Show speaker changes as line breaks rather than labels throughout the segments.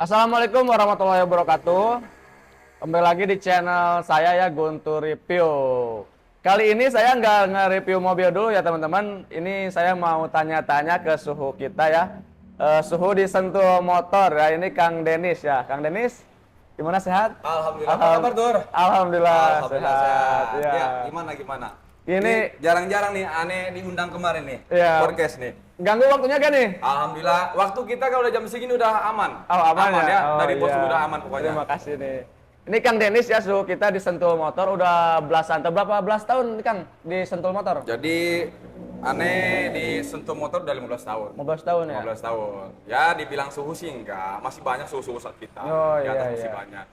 Assalamualaikum warahmatullahi wabarakatuh. Kembali lagi di channel saya ya, Guntur Review. Kali ini saya nggak nge-review mobil dulu ya teman-teman. Ini saya mau tanya-tanya ke suhu kita ya. Suhu di Sentul Motor ya. Ini Kang Denis ya. Kang Denis, gimana, sehat?
Alhamdulillah. Apa kabar, Dur?
Alhamdulillah,
Alhamdulillah
sehat.
sehat.
Ya.
Ya, gimana?
Ini
jarang-jarang nih aneh diundang kemarin nih.
Ya.
Podcast nih.
Ganggu waktunya kan nih?
Alhamdulillah. Waktu kita kalau udah jam segini udah aman.
Oh, aman ya? Oh,
Dari bos
iya.
udah aman pokoknya.
Terima kasih nih. Ini Kang Denis ya, suhu kita di Sentul Motor udah belasan atau berapa belas tahun nih, Kang di Sentul Motor?
Jadi aneh di Sentul Motor udah 15 tahun.
15 tahun ya?
15 tahun. Ya dibilang suhu sih enggak, masih banyak suhu-suhu saat kita.
Oh,
Di atas
iya,
masih
iya.
banyak.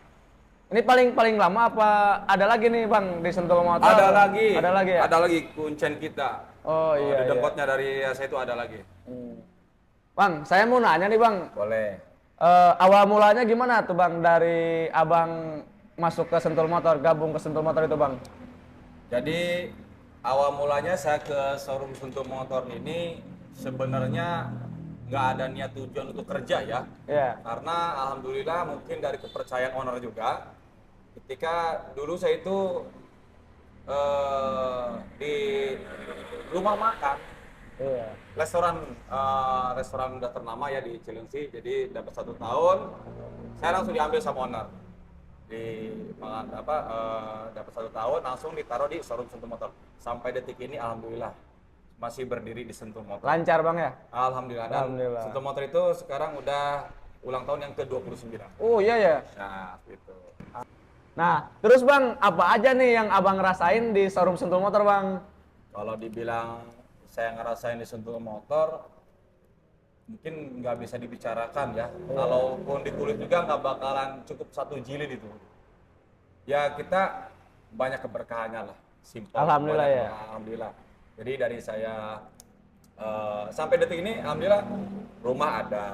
Ini paling lama apa ada lagi nih Bang di Sentul Motor?
Ada lagi.
Ada lagi ya?
Ada lagi kuncen kita.
Oh iya.
Di
Iya.
dengkotnya dari saya itu ada lagi.
Bang, saya mau nanya nih Bang.
Boleh.
Awal mulanya gimana tuh Bang dari Abang masuk ke Sentul Motor, gabung ke Sentul Motor itu Bang?
Jadi awal mulanya saya ke showroom Sentul Motor ini sebenarnya nggak ada niat tujuan untuk kerja ya.
Iya.
Karena alhamdulillah mungkin dari kepercayaan owner juga. Ketika dulu saya itu di rumah makan,
Iya.
restoran udah ternama ya di Cilengsi. Jadi dapat 1 tahun, saya langsung diambil sama owner. Dapat 1 tahun langsung ditaruh di showroom Sentul Motor. Sampai detik ini alhamdulillah masih berdiri di Sentul Motor.
Lancar Bang ya?
Alhamdulillah. Dan
Alhamdulillah.
Sentul Motor itu sekarang udah ulang tahun yang ke-29.
Oh iya ya.
Nah, gitu.
Nah, terus Bang, apa aja nih yang Abang ngerasain di showroom Sentul Motor Bang?
Kalau dibilang saya ngerasain di Sentul Motor, mungkin nggak bisa dibicarakan ya. Kalaupun ditulis juga nggak bakalan cukup 1 jilid itu. Ya kita banyak keberkahannya lah. Simpel.
Alhamdulillah
banyak,
ya.
Alhamdulillah. Jadi dari saya sampai detik ini, alhamdulillah rumah ada,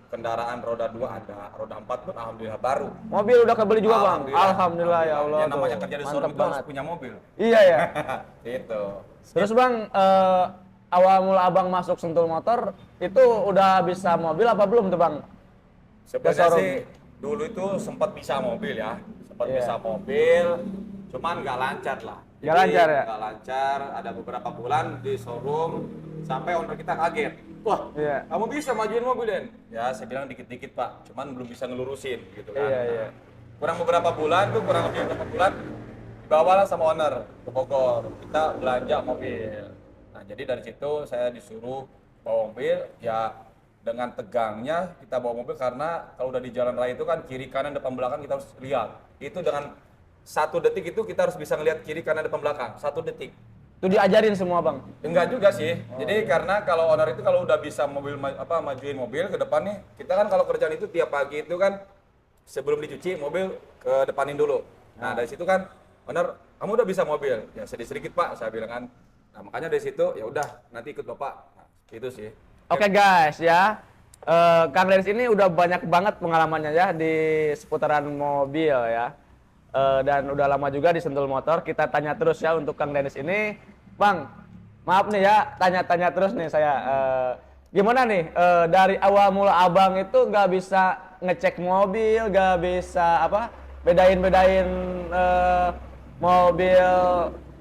kendaraan roda 2 ada, roda 4 pun alhamdulillah baru.
Mobil udah kebeli juga Bang? Alhamdulillah ya Allah.
Yang namanya
tuh.
kerja di
Mantep
showroom itu harus
banget.
punya mobil.
Iya ya.
Gitu.
Terus Bang, awal mula Abang masuk Sentul Motor itu udah bisa mobil apa belum tuh Bang?
Sebenarnya
showroom.
sih dulu itu sempat bisa mobil ya, sempat
Iya.
bisa mobil, cuman nggak lancar lah.
Nggak lancar ya?
Nggak lancar, ada beberapa bulan di showroom sampai owner kita kaget. Wah,
Iya.
kamu bisa majuin mobil Den? Ya saya bilang dikit-dikit Pak, cuman belum bisa ngelurusin gitu kan.
Iya, iya.
Kurang beberapa bulan tuh, kurang lebih beberapa bulan dibawalah sama owner ke Bogor. Kita belanja mobil. Nah jadi dari situ saya disuruh bawa mobil, ya dengan tegangnya kita bawa mobil karena kalau udah di jalan raya itu kan kiri kanan depan belakang kita harus lihat. Itu dengan 1 detik itu kita harus bisa ngelihat kiri kanan depan belakang. 1 detik.
Itu diajarin semua Bang?
Enggak juga sih. Jadi karena kalau owner itu kalau udah bisa majuin mobil ke depan nih, kita kan kalau kerjaan itu tiap pagi itu kan sebelum dicuci mobil ke depanin dulu. Nah dari situ kan owner, kamu udah bisa mobil? Ya sedikit Pak, saya bilang kan. Nah makanya dari situ ya udah nanti ikut Bapak. Nah, itu sih.
Oke guys ya, Kang Denis ini udah banyak banget pengalamannya ya di seputaran mobil ya. Dan udah lama juga di Sentul Motor. Kita tanya terus ya untuk Kang Denis ini. Bang, maaf nih ya, tanya-tanya terus nih saya. Gimana nih, dari awal mula Abang itu nggak bisa ngecek mobil, nggak bisa bedain-bedain mobil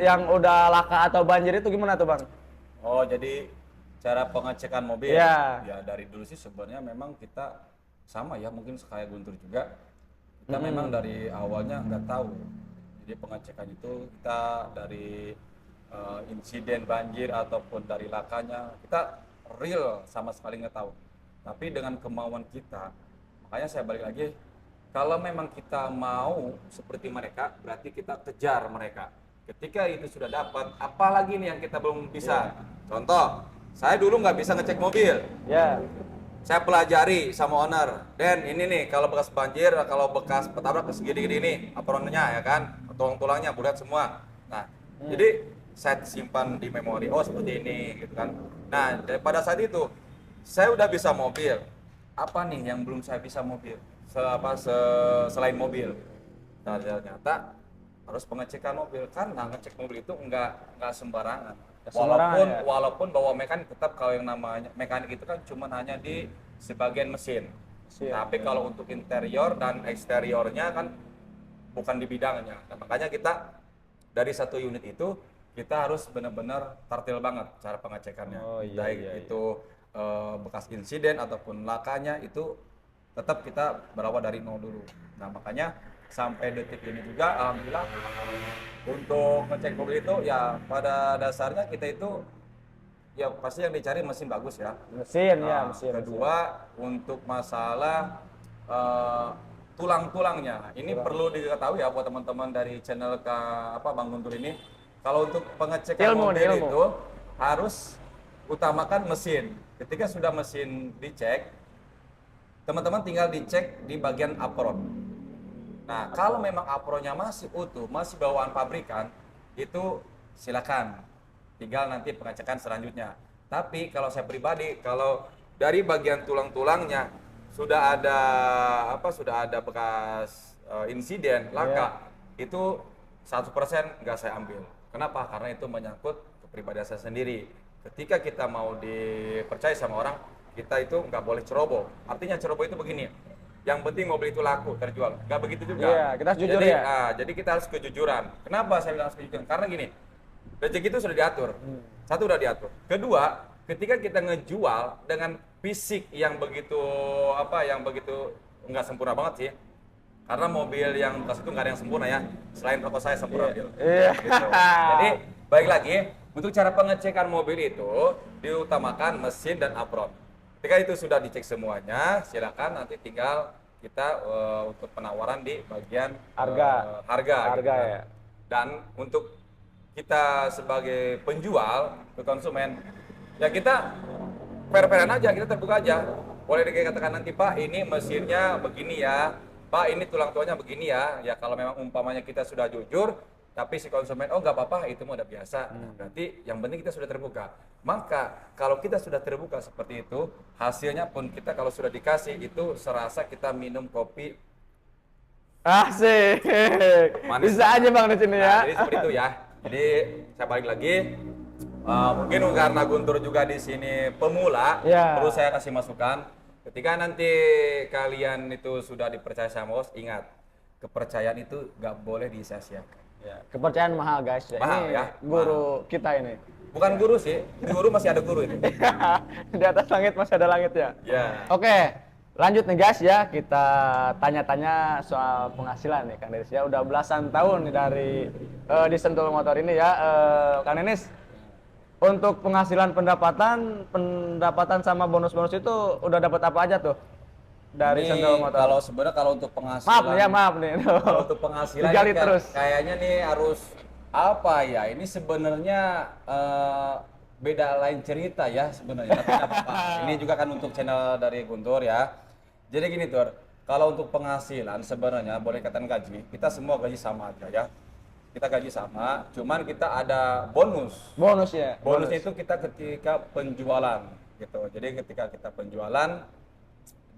yang udah laka atau banjir itu gimana tuh Bang?
Oh jadi cara pengecekan mobil
Iya.
ya dari dulu sih sebenarnya memang kita sama ya, mungkin kayak Guntur juga. Kita memang dari awalnya nggak tahu. Jadi pengecekan itu kita dari insiden banjir ataupun dari lakanya kita real sama sekali nggak tahu. Tapi dengan kemauan kita, makanya saya balik lagi, kalau memang kita mau seperti mereka, berarti kita kejar mereka. Ketika itu sudah dapat, apalagi nih yang kita belum bisa. Contoh, saya dulu nggak bisa ngecek mobil.
Ya.
Saya pelajari sama owner, Dan ini nih kalau bekas banjir, kalau bekas petabrak segini-gini nih apronnya ya kan, tulang-tulangnya bulat semua. Nah, jadi saya simpan di memori, oh seperti ini gitu kan. Nah, pada saat itu saya udah bisa mobil. Apa nih yang belum saya bisa mobil? Selain mobil. Nah, ternyata harus pengecekan mobil, karena ngecek mobil itu nggak sembarangan. Walaupun bawa mekanik, tetap kalau yang namanya mekanik itu kan cuma hanya di sebagian mesin. Tapi kalau untuk interior dan eksteriornya kan bukan di bidangnya. Nah, makanya kita dari satu unit itu kita harus benar-benar tartil banget cara pengecekannya.
Oh, iya,
Baik
iya,
itu bekas insiden ataupun lakanya itu tetap kita berawal dari nol dulu. Nah, makanya sampai detik ini juga alhamdulillah untuk ngecek mobil itu ya pada dasarnya kita itu ya pasti yang dicari mesin bagus ya.
Mesin ya,
Nah,
mesin.
kedua untuk masalah tulang-tulangnya, ini perlu diketahui ya buat teman-teman dari channel Bang Guntur ini. Kalau untuk pengecekan
Ilmu nih,
mobil
ilmu.
itu harus utamakan mesin. Ketika sudah mesin dicek, teman-teman tinggal dicek di bagian apron. Nah, kalau memang apronnya masih utuh, masih bawaan pabrikan, itu silakan. Tinggal nanti pengecekan selanjutnya. Tapi kalau saya pribadi, kalau dari bagian tulang-tulangnya sudah ada bekas insiden laka, itu 100% nggak saya ambil. Kenapa? Karena itu menyangkut kepribadian saya sendiri. Ketika kita mau dipercaya sama orang, kita itu nggak boleh ceroboh. Artinya ceroboh itu begini. Yang penting mobil itu laku, terjual. Nggak begitu juga.
Iya, kita harus jujur
jadi,
ya.
jadi kita harus kejujuran. Kenapa saya bilang harus kejujuran? Karena gini, rezeki itu sudah diatur. Satu udah diatur. Kedua, ketika kita ngejual dengan fisik yang begitu nggak sempurna banget sih. Karena mobil yang bekas itu nggak ada yang sempurna ya. Selain rokok saya sempurna mobil.
Iya.
Gitu. Jadi baik lagi, untuk cara pengecekan mobil itu diutamakan mesin dan apron. Ketika itu sudah dicek semuanya, silakan nanti tinggal kita untuk penawaran di bagian harga gitu kan.
Ya.
Dan untuk kita sebagai penjual ke konsumen, ya kita fair-fairan aja, kita terbuka aja. Boleh dikatakan nanti Pak, ini mesinnya begini ya, Pak ini tulang tuanya begini ya. Ya kalau memang umpamanya kita sudah jujur, tapi si konsumen oh nggak apa-apa itu mah udah biasa. Nah, berarti yang penting kita sudah terbuka. Maka kalau kita sudah terbuka seperti itu, hasilnya pun kita kalau sudah dikasih itu serasa kita minum kopi
Asik.
manis.
Bisa aja Bang di sini ya.
Nah, jadi seperti itu ya. Jadi saya balik lagi. Mungkin karena Guntur juga di sini pemula,
Ya.
perlu saya kasih masukan. Ketika nanti kalian itu sudah dipercaya sama bos, ingat kepercayaan itu nggak boleh disia-siakan.
Ya, kepercayaan mahal guys.
Mahal,
ini
ya.
guru kita ini.
Bukan guru sih, di guru masih ada guru ini.
Di atas langit masih ada langit ya.
Ya.
Oke, lanjut nih guys ya, kita tanya-tanya soal penghasilan nih Kang Denis ya. Udah belasan tahun nih dari di Sentul Motor ini ya. Kang Denis, untuk penghasilan pendapatan sama bonus-bonus itu udah dapat apa aja tuh dari
Ini
Sentul Motor?
kalau sebenarnya kalau untuk penghasilan,
Maaf nih ya, maaf nih.
kalau untuk penghasilan
Digali
ini
terus.
kayaknya nih harus apa ya? Ini sebenarnya beda lain cerita ya sebenarnya. Tapi nggak apa-apa. Ini juga kan untuk channel dari Guntur ya. Jadi gini Tur, kalau untuk penghasilan sebenarnya boleh katakan gaji, kita semua gaji sama aja ya. Kita gaji sama, cuman kita ada bonus.
Bonus ya.
Bonusnya itu kita ketika penjualan gitu. Jadi ketika kita penjualan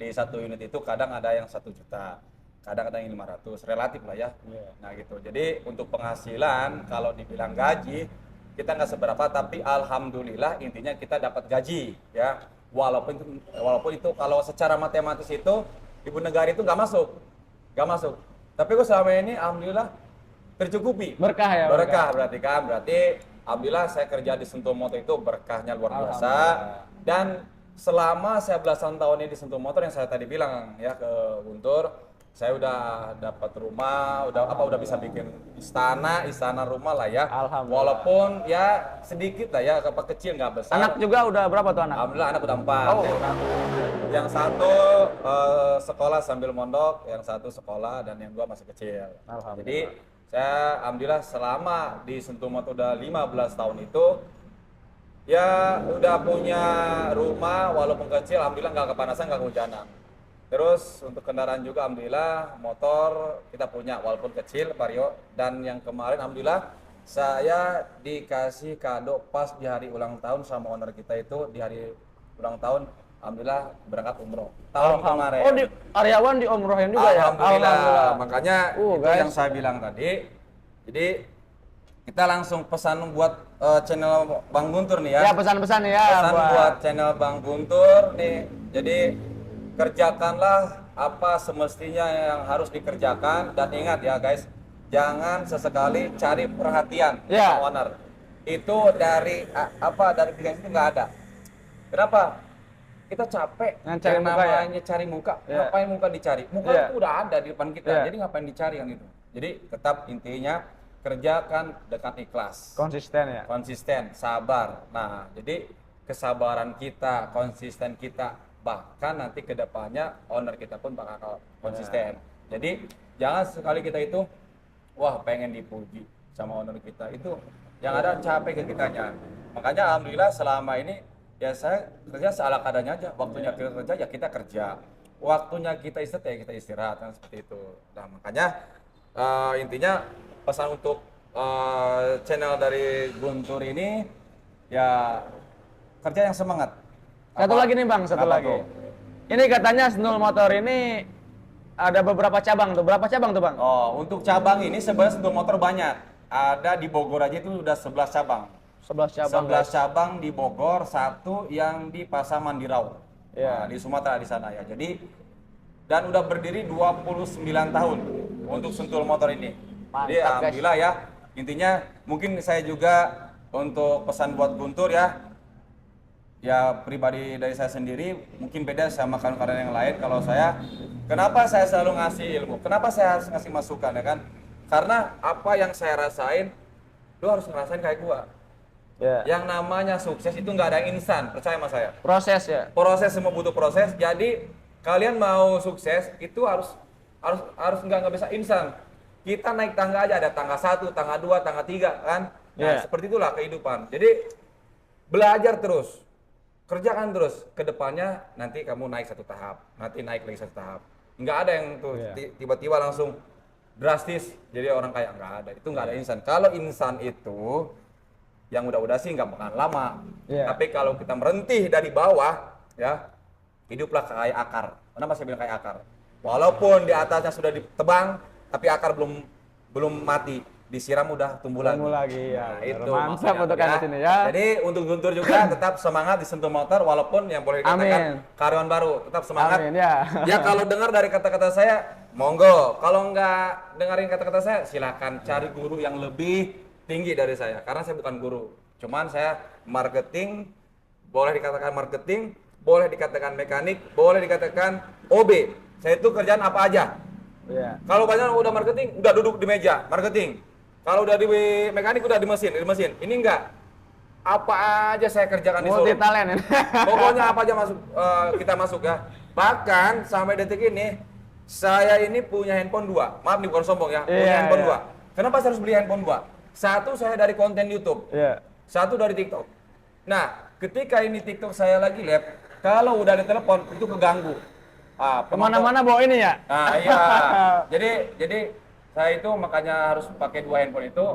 di satu unit itu kadang ada yang 1 juta, kadang ada yang 500, relatif lah ya.
Iya.
Nah gitu. Jadi untuk penghasilan kalau dibilang gaji kita nggak seberapa, tapi alhamdulillah intinya kita dapat gaji ya. Walaupun itu kalau secara matematis itu ibu negara itu nggak masuk. Tapi kok selama ini alhamdulillah tercukupi.
Berkah ya.
Berkah berarti alhamdulillah saya kerja di Sentul Motor itu berkahnya luar biasa. Dan selama saya belasan tahun ini di Sentul Motor yang saya tadi bilang ya ke Guntur, saya udah dapat rumah, udah bisa bikin istana rumah lah ya.
Alhamdulillah.
Walaupun ya sedikit lah ya, kecil nggak besar.
Anak juga udah berapa tuh anak?
Alhamdulillah anak udah 4.
Oh.
Yang satu sekolah sambil mondok, yang satu sekolah dan yang 2 masih kecil.
Alhamdulillah.
Jadi saya alhamdulillah selama di Sentul Motor udah 15 tahun itu ya udah punya rumah walaupun kecil, alhamdulillah nggak kepanasan, nggak kehujanan. Terus untuk kendaraan juga alhamdulillah motor kita punya walaupun kecil Vario, dan yang kemarin alhamdulillah saya dikasih kado pas di hari ulang tahun sama owner kita itu di hari ulang tahun alhamdulillah berangkat umroh tahun kemarin.
Oh, di karyawan di umrohin juga ya?
Alhamdulillah. Makanya itu
guys.
yang saya bilang tadi. Jadi kita langsung pesan buat channel Bang Guntur nih ya.
Ya pesan-pesan ya.
Pesan buat channel Bang Guntur nih. Jadi kerjakanlah apa semestinya yang harus dikerjakan, dan ingat ya guys, jangan sesekali cari perhatian
Ya.
sama owner. Itu dari dari pihak itu nggak ada. Kenapa? Kita capek
Yang cari
yang
muka ya?
namanya cari muka.
Ya.
Ngapain muka dicari? Muka
Ya.
itu udah ada di depan kita.
Ya.
Jadi ngapain dicari yang itu? Jadi tetap intinya kerjakan dengan ikhlas.
Konsisten ya.
Konsisten, sabar. Nah, jadi kesabaran kita, konsisten kita, bahkan nanti ke depannya owner kita pun bakal konsisten. Jadi jangan sekali kita itu wah pengen dipuji sama owner kita, itu yang ada capek ke kitanya. Makanya alhamdulillah selama ini ya saya kerja seala kadarnya aja. Waktunya kita kerja ya kita kerja, waktunya kita istirahat ya kita istirahat, kan seperti itu. Nah makanya intinya pesan untuk channel dari Guntur ini ya kerja yang semangat.
Satu lagi nih Bang, satu
Apa
lagi.
tuh?
Ini katanya Sentul Motor ini ada beberapa cabang tuh. Berapa cabang tuh Bang?
Oh, untuk cabang ini sebenarnya Sentul Motor banyak. Ada di Bogor aja itu udah 11 cabang.
11 cabang.
11 cabang di Bogor, satu yang di Pasaman di Rau.
Ya.
Nah, di Sumatera di sana ya. Jadi dan udah berdiri 29 tahun untuk Sentul Motor ini.
Mantap,
Jadi
guys.
alhamdulillah ya. Intinya mungkin saya juga untuk pesan buat Guntur ya. Ya pribadi dari saya sendiri mungkin beda sama kawan-kawan yang lain. Kalau saya, kenapa saya selalu ngasih ilmu? Kenapa saya harus ngasih masukan ya kan? Karena apa yang saya rasain, lu harus ngerasain kayak gua.
Ya.
Yang namanya sukses itu nggak ada yang instan, percaya sama saya.
Proses ya.
Proses semua butuh proses. Jadi kalian mau sukses itu harus nggak bisa instan. Kita naik tangga aja, ada tangga 1, tangga 2, tangga 3 kan. Nah,
Yeah.
seperti itulah kehidupan. Jadi belajar terus, kerjakan terus. Kedepannya nanti kamu naik satu tahap, nanti naik lagi satu tahap. Nggak ada yang tuh
Yeah.
tiba-tiba langsung drastis jadi orang kaya, nggak ada. Itu nggak ada instan. Kalau instan itu yang udah-udah sih nggak bakalan lama.
Yeah.
Tapi kalau kita merentih dari bawah, ya hiduplah kayak akar. Kenapa saya bilang kayak akar? Walaupun di atasnya sudah ditebang, tapi akar belum mati. Disiram udah tumbuh lagi.
Tumbuh lagi, ya.
Nah, itu
Mantap
maksudnya,
untuk
ya.
kalian sini, ya.
Jadi untuk Guntur juga tetap semangat di Sentul Motor, walaupun yang boleh dikatakan
Amin.
karyawan baru, tetap semangat.
Amin, ya.
Ya kalau dengar dari kata-kata saya, monggo. Kalau nggak dengerin kata-kata saya, silakan cari guru yang lebih tinggi dari saya. Karena saya bukan guru. Cuman saya marketing, boleh dikatakan marketing, boleh dikatakan mekanik, boleh dikatakan OB. Saya itu kerjaan apa aja.
Ya.
Kalau banyak udah marketing, udah duduk di meja, marketing. Kalau udah di mekanik, udah di mesin. Ini enggak. Apa aja saya kerjakan di
Multi
showroom.
talent.
Pokoknya apa aja masuk, kita masuk ya. Bahkan sampai detik ini, saya ini punya handphone 2. Maaf nih bukan sombong ya, punya
Iya,
handphone
iya.
2. Kenapa saya harus beli handphone 2? Satu saya dari konten YouTube,
Ya.
satu dari TikTok. Nah, ketika ini TikTok saya lagi live, kalau udah ada telepon itu keganggu.
Kemana-mana bawa ini ya.
Nah iya, jadi saya itu makanya harus pakai 2 handphone itu.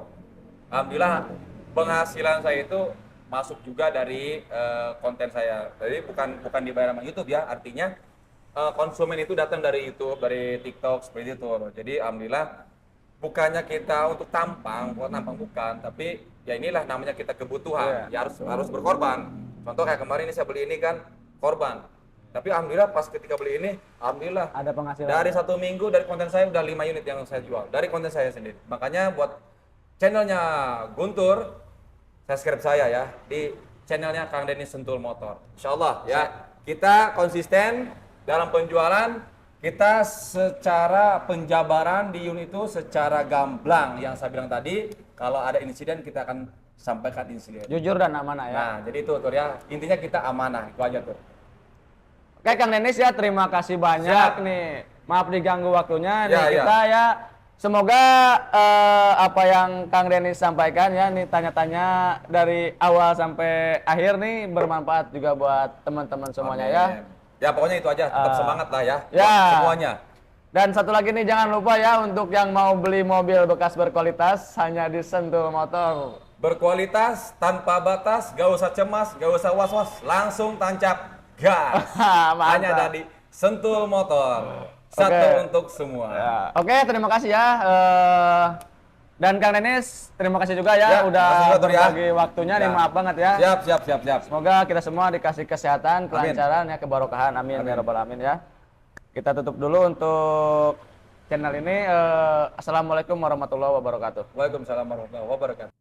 Alhamdulillah penghasilan saya itu masuk juga dari konten saya. Jadi bukan dibayar sama YouTube ya, artinya konsumen itu datang dari YouTube, dari TikTok seperti itu. Jadi alhamdulillah bukannya kita untuk tampang, buat tampang bukan, tapi ya inilah namanya kita kebutuhan. Ya harus berkorban. Contoh kayak kemarin ini saya beli ini kan korban. Tapi alhamdulillah pas ketika beli ini, alhamdulillah
Ada penghasilan.
dari 1 minggu dari konten saya udah 5 unit yang saya jual dari konten saya sendiri. Makanya buat channelnya Guntur, subscribe saya ya di channelnya Kang Denny Sentul Motor. Insya Allah ya kita konsisten dalam penjualan, kita secara penjabaran di unit itu secara gamblang yang saya bilang tadi. Kalau ada insiden kita akan sampaikan insiden.
Jujur dan amanah ya.
Nah jadi itu Tur ya, intinya kita amanah itu aja Tur.
Oke Kang Denis ya, terima kasih banyak
Siap.
nih. Maaf diganggu waktunya
Ya,
nih kita ya. Semoga apa yang Kang Denis sampaikan ya nih tanya-tanya dari awal sampai akhir nih bermanfaat juga buat teman-teman semuanya ya.
Amin. Ya pokoknya itu aja, tetap semangat lah ya,
ya.
buat semuanya.
Dan satu lagi nih jangan lupa ya untuk yang mau beli mobil bekas berkualitas hanya di Sentul Motor.
Berkualitas, tanpa batas, gak usah cemas, gak usah was-was, langsung tancap gas.
Mantap.
Hanya dari Sentul Motor, satu untuk semua.
Ya. Oke, terima kasih ya. Dan Kang Denis, terima kasih juga ya,
Ya,
udah
makasih juga, Tur, ya.
berbagi waktunya nih,
Ya.
maaf banget ya.
Siap.
Semoga kita semua dikasih kesehatan, kelancaran ya, kebarokahan. Amin, ya rabbal alamin ya. Kita tutup dulu untuk channel ini. Assalamualaikum warahmatullahi wabarakatuh.
Waalaikumsalam warahmatullahi wabarakatuh.